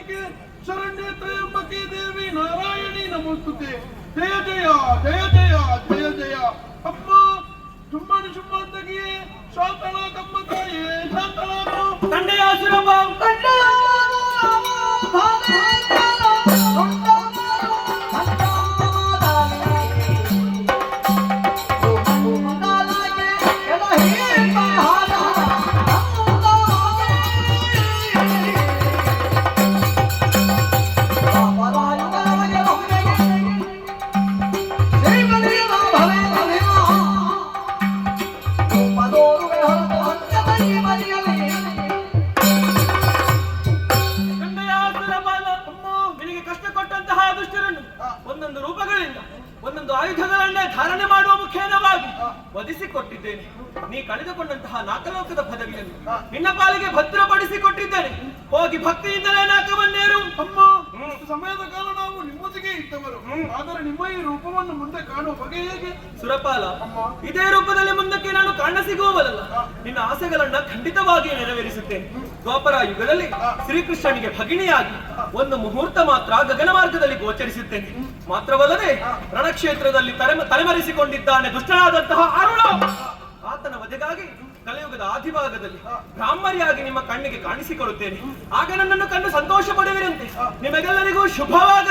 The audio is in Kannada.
ನಾರಾಯಣಿಕೆ ಶರಣ್ಯ ತ್ರಯಂಬಕೆ ದೇವಿ ನಾರಾಯಣಿ ನಮೋಸ್ತುತೆ. ಜಯ ಜಯ ಜಯ ಜಯ ಜಯ ಜಯ. ಅಮ್ಮ ತುಂಬಾನು ಶುಭಾಂತಗಿಯೇ ಶಾಂತಳ ಕಮ್ಮ ತಾಯೇ ಶಾಂತಳಾಗು ತಂದೆಯ ಸುರಭ ಒಂದೊಂದು ರೂಪಗಳಿಂದ ಒಂದೊಂದು ಆಯುಧಗಳನ್ನೇ ಧಾರಣೆ ಮಾಡುವ ಮುಖೇನವಾಗಿ ವಧಿಸಿಕೊಟ್ಟಿದ್ದೇನೆ. ನೀ ಕಳೆದುಕೊಂಡಂತಹ ನಾಕಲೋಕದ ಪದವಿಯನ್ನು ನಿನ್ನ ಪಾಲಿಗೆ ಭದ್ರಪಡಿಸಿಕೊಟ್ಟಿದ್ದೇನೆ. ಹೋಗಿ ಭಕ್ತಿಯಿಂದಲೇ ನಾಕವನ್ನೇರು. ಅಮ್ಮ ಸಮಯದ ಕಾಲ ನಾವು ನಿಮ್ಮೊಂದಿಗೆ ಇದ್ದವರು, ಆದರೆ ನಿಮ್ಮ ಈ ರೂಪವನ್ನು ಮುಂದೆ ಕಾಣುವ ಬಗೆ ಹೇಗೆ? ಸುರಪಾಲ, ಇದೇ ರೂಪದಲ್ಲಿ ಮುಂದಕ್ಕೆ ನಾನು ಕಾಣ ಸಿಗುವವಲ್ಲ. ನಿನ್ನ ಆಸೆಗಳನ್ನ ಖಂಡಿತವಾಗಿ ನೆರವೇರಿಸುತ್ತೇನೆ. ದ್ವಾಪರ ಯುಗದಲ್ಲಿ ಶ್ರೀಕೃಷ್ಣನಿಗೆ ಭಗಿಣಿಯಾಗಿ ಒಂದು ಮುಹೂರ್ತ ಮಾತ್ರ ಗಗನ ಮಾರ್ಗದಲ್ಲಿ ಗೋಚರಿಸುತ್ತೇನೆ. ಮಾತ್ರವಲ್ಲದೆ ರಣಕ್ಷೇತ್ರದಲ್ಲಿ ತಲೆಮರೆಸಿಕೊಂಡಿದ್ದಾನೆ ದುಷ್ಟನಾದಂತಹ ಅರುಣ. ಆತನ ವಧೆಗಾಗಿ ಕಲಿಯುಗದ ಆದಿಭಾಗದಲ್ಲಿ ಬ್ರಾಹ್ಮರಿಯಾಗಿ ನಿಮ್ಮ ಕಣ್ಣಿಗೆ ಕಾಣಿಸಿಕೊಳ್ಳುತ್ತೇನೆ. ಆಗ ನನ್ನನ್ನು ಕಂಡು ಸಂತೋಷ ಪಡುವಿರಂತೆ. ನಿಮಗೆಲ್ಲರಿಗೂ ಶುಭವಾಗಿ